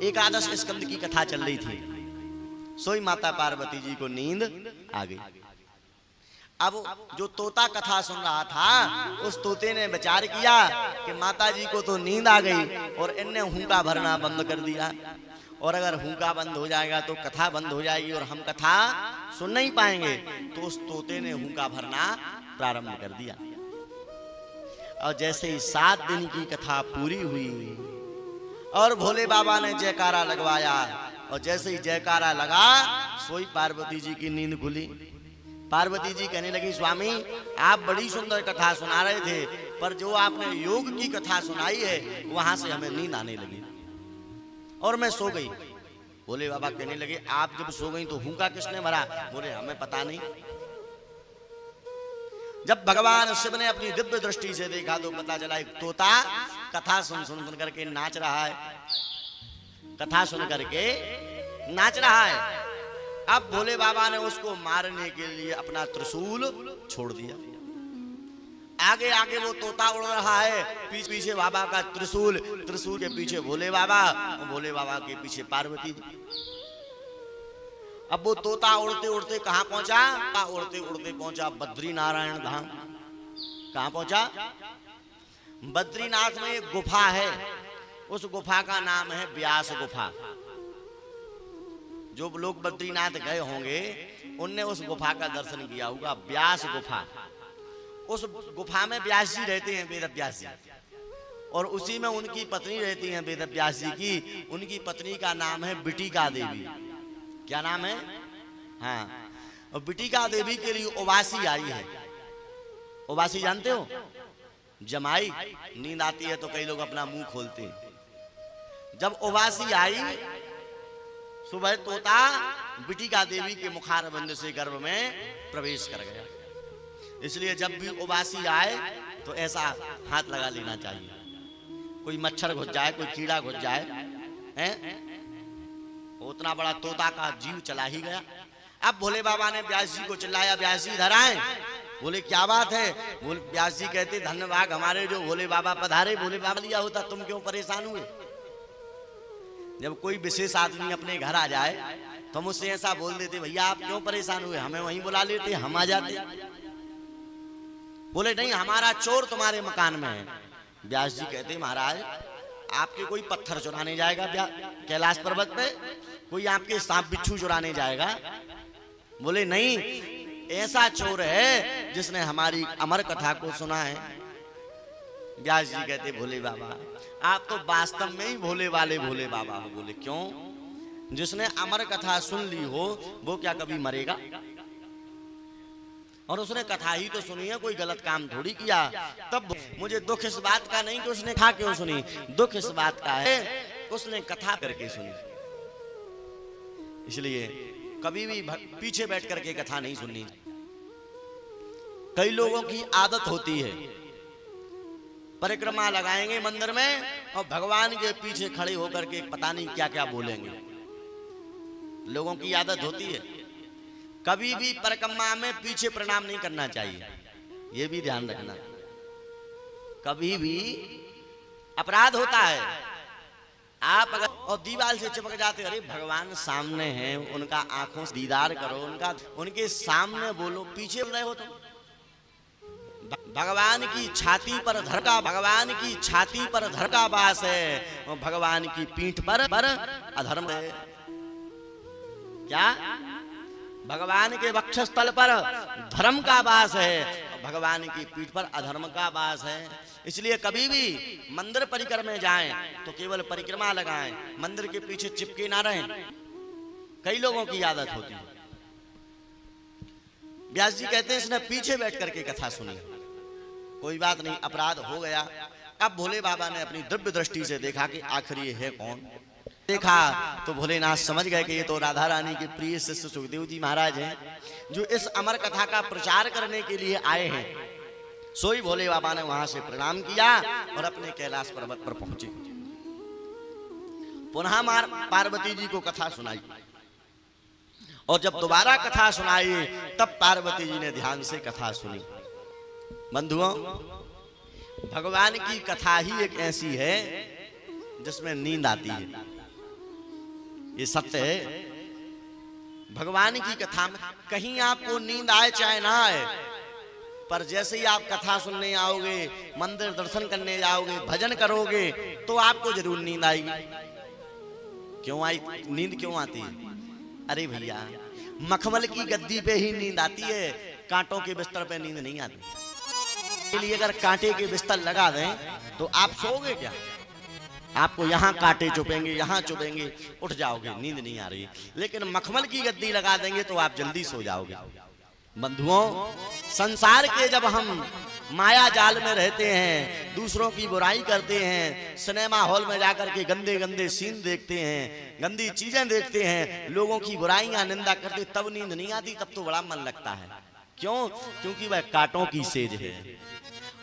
एकादश स्कंद की कथा चल रही थी। सोई माता पार्वती जी को नींद आ गई। अब जो तोता कथा सुन रहा था उस तोते ने विचार किया कि माता जी को तो नींद आ गई और इनने हुंका भरना बंद कर दिया, और अगर हुंका बंद हो जाएगा तो कथा बंद हो जाएगी और हम कथा सुन नहीं पाएंगे। तो उस तोते ने हुंका भरना प्रारंभ कर दिया। और जैसे ही 7 दिन की कथा पूरी हुई और भोले बाबा ने जयकारा लगवाया, और जैसे ही जयकारा लगा सोई पार्वती जी की नींद खुली। पार्वती जी कहने लगी, स्वामी आप बड़ी सुंदर कथा सुना रहे थे, पर जो आपने योग की कथा सुनाई है वहां से हमें नींद आने लगी और मैं सो गई। भोले बाबा कहने लगे, आप जब सो गई तो हुंका किसने भरा? बोले, हमें पता नहीं। जब भगवान शिव ने अपनी दिव्य दृष्टि से देखा तो पता चला एक तोता कथा सुन करके नाच रहा है, कथा सुन करके नाच रहा है। अब भोले बाबा ने उसको मारने के लिए अपना त्रिशूल छोड़ दिया। आगे आगे वो तोता उड़ रहा है, पीछे पीछे बाबा का त्रिशूल, त्रिशूल के पीछे भोले बाबा और भोले बाबा के पीछे पार्वती जी। अब वो तोता उड़ते उड़ते कहां पहुंचा? उड़ते उड़ते पहुंचा बद्री नारायण धाम। कहां पहुंचा? बद्रीनाथ में एक गुफा है, उस गुफा का नाम है व्यास गुफा। जो लोग बद्रीनाथ गए होंगे उनने उस गुफा का दर्शन किया होगा, व्यास गुफा। उस गुफा में व्यास जी रहते हैं, वेद व्यास जी, और उसी में उनकी पत्नी रहती है वेद व्यास जी की। उनकी पत्नी का नाम है बिटिका देवी। क्या नाम है? हाँ, और बिटिका देवी के लिए उबासी आई है। उबासी जानते हो? जमाई। नींद आती है तो कई लोग अपना मुंह खोलते हैं। जब उबासी आई, सुबह तोता बिटिका देवी के मुखारविंद से गर्भ में प्रवेश कर गया। इसलिए जब भी उबासी आए तो ऐसा हाथ लगा लेना चाहिए। कोई मच्छर घुस जाए, कोई कीड़ा घुस जाए, हैं? उतना बड़ा तोता का जीव चला ही गया। अब भोले बाबा ने व्यास जी को चिल्लाया, व्यास जी इधर आए। बोले, क्या बात है? बोले, व्यास जी कहते, धन्यवाद हमारे जो भोले बाबा पधारे। भोले बाबा लिया होता तुम क्यों परेशान हुए? जब कोई विशेष आदमी अपने घर आ जाए तो हम उससे ऐसा बोल देते, भैया आप क्यों परेशान हुए, हमें वहीं बुला लेते, हम आ जाते। बोले, नहीं हमारा चोर तुम्हारे मकान में है। व्यास जी कहते, महाराज आपके कोई पत्थर चुराने जाएगा कैलाश पर्वत पे? कोई आपके सांप बिच्छू चुराने जाएगा? बोले, नहीं, ऐसा चोर है जिसने हमारी अमर कथा को सुना है। व्यास जी कहते, भोले बाबा आप तो वास्तव में ही भोले वाले भोले बाबा हो। बोले, क्यों? जिसने अमर कथा सुन ली हो वो क्या कभी मरेगा? और उसने कथा ही तो सुनी है, कोई गलत काम थोड़ी किया। तब मुझे दुख इस बात का नहीं कि उसने कथा क्यों सुनी, दुख इस बात का है उसने कथा करके सुनी। इसलिए कभी भी पीछे बैठ करके कथा नहीं सुननी। कई लोगों की आदत होती है, परिक्रमा लगाएंगे मंदिर में और भगवान के पीछे खड़े होकर के पता नहीं क्या क्या बोलेंगे। लोगों की आदत होती है। कभी भी परिक्रमा में पीछे प्रणाम नहीं करना चाहिए, यह भी ध्यान रखना। कभी भी अपराध होता है। आप अगर और दीवार से चिपक जाते, अरे भगवान सामने हैं, उनका आंखों से दीदार करो, उनके सामने बोलो, पीछे बोल रहे हो तो भगवान की छाती पर धरका, भगवान की छाती पर धरका वास है और भगवान की पीठ पर अधर्म है। क्या? भगवान के वक्षस्थल पर धर्म का वास है और भगवान की पीठ पर अधर्म का वास है। इसलिए कभी भी मंदिर परिक्रमा में जाएं तो केवल परिक्रमा लगाएं, मंदिर के पीछे चिपके ना रहें। कई लोगों की आदत होती है। व्यास जी कहते हैं इसने पीछे बैठ करके कथा सुनी। कोई बात नहीं, अपराध हो गया। अब भोले बाबा ने अपनी दिव्य दृष्टि से देखा कि आखिर ये है कौन। देखा तो भोलेनाथ समझ गए कि ये तो राधा रानी के प्रिय शिष्य सुखदेव जी महाराज हैं, जो इस अमर कथा का प्रचार करने के लिए आए हैं। सोई भोले बाबा ने वहां से प्रणाम किया और अपने कैलाश पर्वत पर पहुंचे। पुनः पार्वती जी को कथा सुनाई और जब दोबारा कथा सुनाई तब पार्वती जी ने ध्यान से कथा सुनी। बंधुओं, भगवान की कथा ही एक ऐसी है जिसमें नींद आती है। ये सत्य है। भगवान की कथा में कहीं आपको नींद आए चाहे ना आए, पर जैसे ही आप कथा सुनने आओगे, मंदिर दर्शन करने जाओगे, भजन करोगे, तो आपको जरूर नींद आएगी। क्यों आई नींद, क्यों आती है? अरे भैया, मखमल की गद्दी पे ही नींद आती है, कांटों के बिस्तर पे नींद नहीं आती। इसलिए अगर कांटे के बिस्तर लगा दें तो आप सोओगे क्या? आपको यहाँ कांटे चुभेंगे, यहाँ चुभेंगे, उठ जाओगे, नींद नहीं आ रही। लेकिन मखमल की गद्दी लगा देंगे तो आप जल्दी सो जाओगे। बंधुओं, संसार के जब हम माया जाल में रहते हैं, दूसरों की बुराई करते हैं, सिनेमा हॉल में जाकर के गंदे गंदे सीन देखते हैं, गंदी चीजें देखते हैं, लोगों की बुराइयां निंदा करते, तब नींद नहीं आती, तब तो बड़ा मन लगता है। क्यों? क्योंकि वह कांटों की सेज है।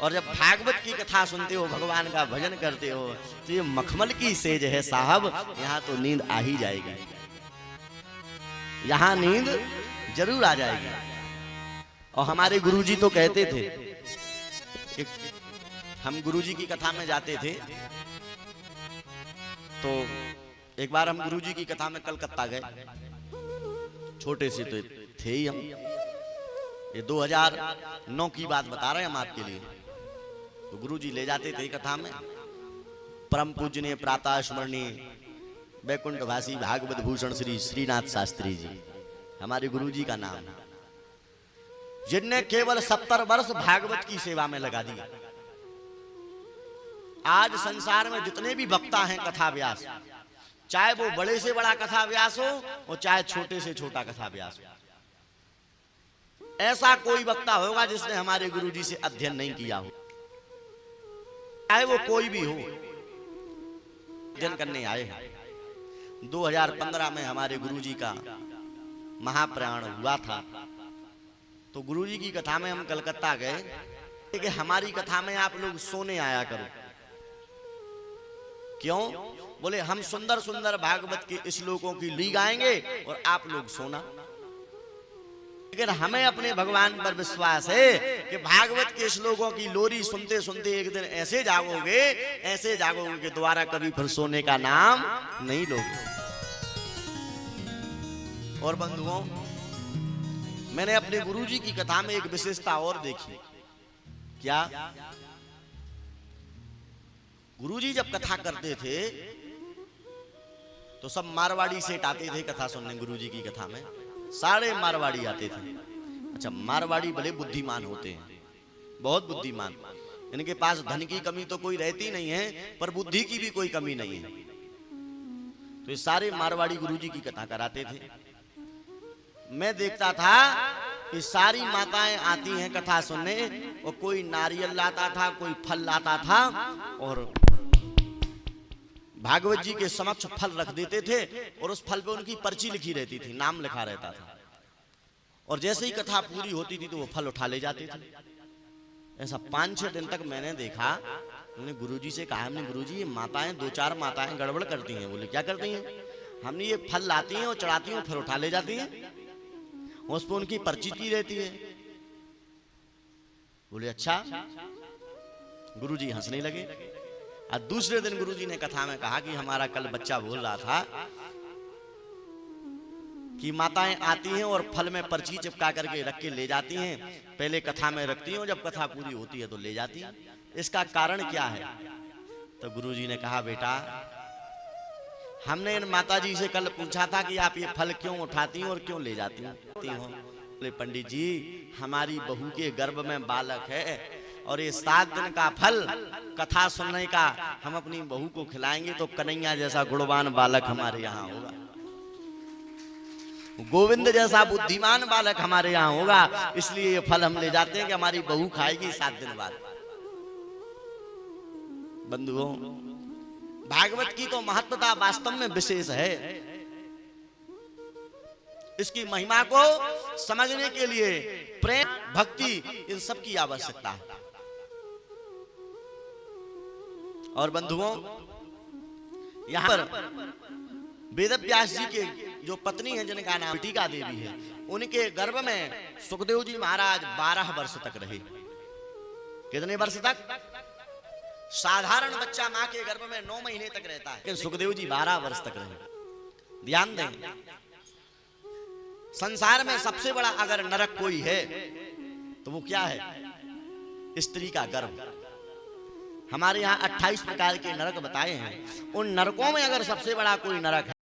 और जब भागवत की कथा सुनते हो, भगवान का भजन करते हो, तो ये मखमल की सेज है साहब, यहाँ तो नींद आ ही जाएगी, यहाँ नींद जरूर आ जाएगी। और हमारे गुरुजी तो कहते थे कि हम गुरुजी की कथा में जाते थे, तो एक बार हम गुरुजी की कथा में कलकत्ता गए, छोटे से तो थे ही हम, ये 2009 की बात बता रहे हैं हम आपके लिए। तो गुरुजी ले जाते थे कथा में, परम पूजनीय प्रातः स्मरणीय वैकुंठवासी भागवत भूषण श्री श्रीनाथ शास्त्री जी हमारे गुरुजी का नाम, जिनने केवल 70 वर्ष भागवत की सेवा में लगा दिया। आज संसार में जितने भी वक्ता हैं कथा व्यास, चाहे वो बड़े से बड़ा कथा व्यास हो और चाहे छोटे से छोटा कथा व्यास हो, ऐसा कोई वक्ता होगा जिसने हमारे गुरुजी से अध्ययन नहीं किया हो, चाहे वो कोई भी हो। अध्ययन करने आए हैं। 2015 में हमारे गुरुजी का महाप्रयाण हुआ था, तो गुरुजी की कथा में हम कलकत्ता गए कि हमारी कथा में आप लोग सोने आया करो। क्यों? बोले हम सुंदर सुंदर भागवत के श्लोकों की ली गाएंगे और आप लोग सोना। लेकिन हमें अपने भगवान पर विश्वास है कि भागवत के श्लोकों की लोरी सुनते सुनते एक दिन ऐसे जागोगे कि दोबारा कभी फिर सोने का नाम नहीं लोगे। और बंधुओं, मैंने अपने गुरुजी की कथा में एक विशेषता और देखी। क्या? गुरुजी जब कथा करते थे तो सब मारवाड़ी सेठ आते थे कथा सुनने। गुरुजी की कथा में सारे मारवाड़ी आते थे। अच्छा, मारवाड़ी भले बुद्धिमान होते हैं, बहुत बुद्धिमान, इनके पास धन की कमी तो कोई रहती नहीं है, पर बुद्धि की भी कोई कमी नहीं है। तो ये सारे मारवाड़ी गुरुजी की कथा कराते थे। मैं देखता था कि सारी माताएं आती हैं कथा सुनने, और कोई नारियल लाता था, कोई फल लाता था, और भागवत जी के समक्ष फल रख देते थे, और उस फल पे उनकी पर्ची लिखी रहती थी, नाम लिखा रहता था। और जैसे ही कथा पूरी होती थी तो वो फल उठा ले जाते थे। ऐसा 5-6 दिन तक मैंने देखा। मैंने गुरुजी से कहा, हमने गुरुजी ये माताएं 2-4 माताएं गड़बड़ करती हैं। बोले क्या करती हैं? हमने ये फल लाती हैं और चढ़ाती हैं, फिर उठा ले जाती हैं, उस पर उनकी पर्ची की रहती है। बोले अच्छा। गुरुजी हंसने लगे। और दूसरे दिन गुरुजी ने कथा में कहा कि हमारा कल बच्चा बोल रहा था कि माताएं आती हैं और फल में पर्ची चिपका करके रख के ले जाती हैं, पहले कथा में रखती हैं और जब कथा पूरी होती है तो ले जाती हैं। इसका कारण क्या है? तो गुरुजी ने कहा, बेटा हमने इन माताजी से कल पूछा था कि आप ये फल क्यों उठाती हैं और क्यों ले जाती हो? बोले पंडित जी, हमारी बहू के गर्भ में बालक है और ये 7 दिन का फल कथा सुनने का हम अपनी बहू को खिलाएंगे तो कन्हैया जैसा गुणवान बालक हमारे यहाँ होगा, गोविंद जैसा बुद्धिमान बालक हमारे यहाँ होगा, इसलिए ये फल हम ले जाते हैं कि हमारी बहू खाएगी 7 दिन बाद। बंधुओं, भागवत की तो महत्वता वास्तव में विशेष है। इसकी महिमा को समझने के लिए प्रेम, भक्ति, इन सब की आवश्यकता है। और बंधुओं, यहां पर वेदव्यास जी के जो पत्नी है जिनका नाम टीका देवी है, उनके गर्भ में सुखदेव जी महाराज 12 वर्ष तक रहे। कितने वर्ष तक? साधारण बच्चा मां के गर्भ में 9 महीने तक रहता है, लेकिन सुखदेव जी 12 वर्ष तक रहे। ध्यान दें, संसार में सबसे बड़ा अगर नरक कोई है तो वो क्या है? स्त्री का गर्भ। हमारे यहाँ 28 प्रकार के नरक बताए हैं। उन नरकों में अगर सबसे बड़ा कोई नरक है